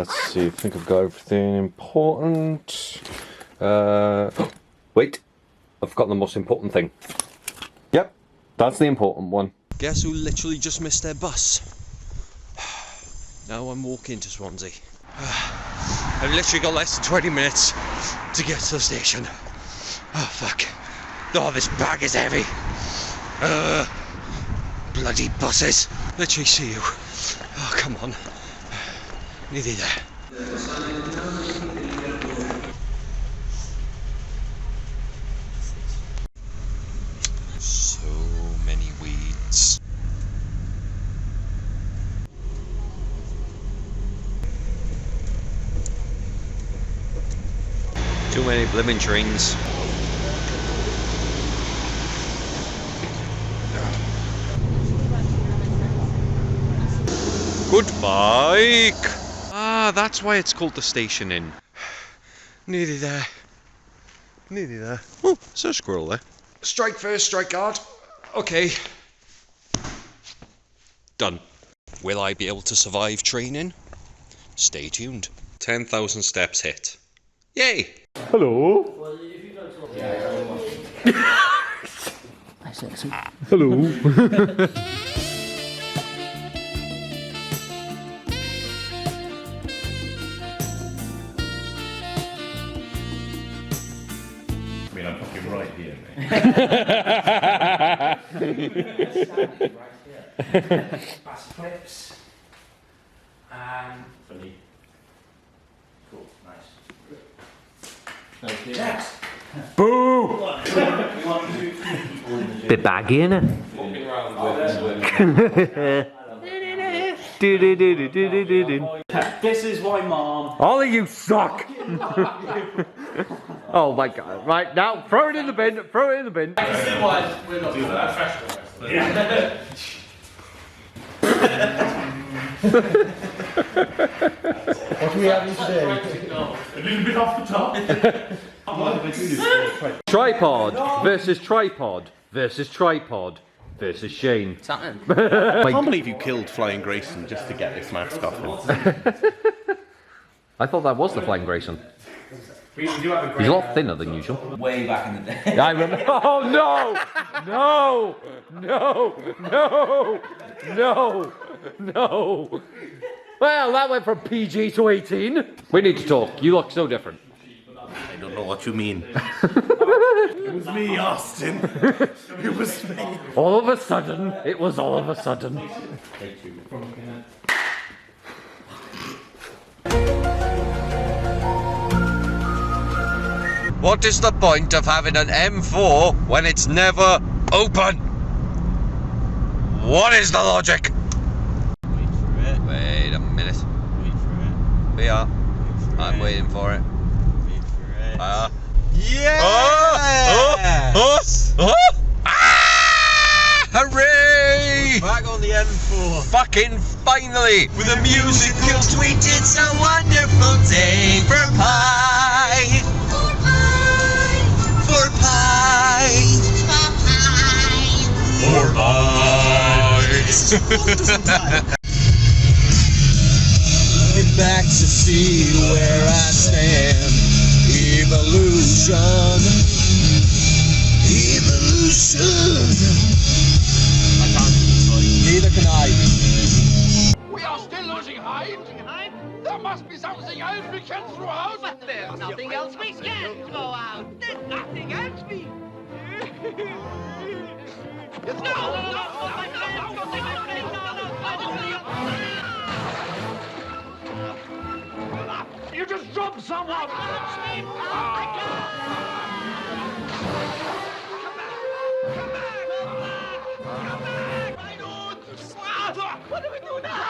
Let's see, I think I've got everything important. Wait, I've forgotten the most important thing. Yep, that's the important one. Guess who literally just missed their bus? Now I'm walking to Swansea. I've literally got less than 20 minutes to get to the station. Oh fuck. Oh, this bag is heavy. Bloody buses. Literally see you. Oh, come on. Nearly there. So many weeds. Too many blimmin' trains. Good bike! Ah, that's why it's called the Station Inn. Nearly there. Nearly there. Oh, there's a squirrel there. Strike first, strike hard. Okay. Done. Will I be able to survive training? Stay tuned. 10,000 steps hit. Yay! Hello. Hello. I mean, I'm fucking right here, mate. Bass clips. Funny. Cool, nice. Next. Boo! Bit baggy, innit? Walking around This is why Mom. All of you suck! Oh my god. Right, now throw it in the bin, throw it in the bin. This is why we're not doing that. What are we having today? A little bit off the top. Tripod versus tripod versus tripod versus Shane. Something. I can't believe you killed Flying Grayson just to get this mask off him. I thought that was the Flying Grayson. We do have a great. He's a lot thinner than usual. Way back in the day. I remember. Oh no! No! No! No! No! No! Well, that went from PG to 18. We need to talk. You look so different. I don't know what you mean. It was me, Austin. It was me. All of a sudden, it was all of a sudden. What is the point of having an M4 when it's never open? What is the logic? Wait for it. Wait a minute. Wait for it. We are. Wait for I'm it. waiting for it. Wait for it. Yeah! Hooray! Back on the M4. Fucking finally! With a musical tweet, it's a wonderful day for pie. For pie. For pie. I'm back to see where I stand. Evolution. Evolution. I can't do this, right? Neither can I. We are still losing height. There must be something else we can throw out. But there's nothing else we can throw out. There's nothing else we... No! You just dropped someone. What do we do now?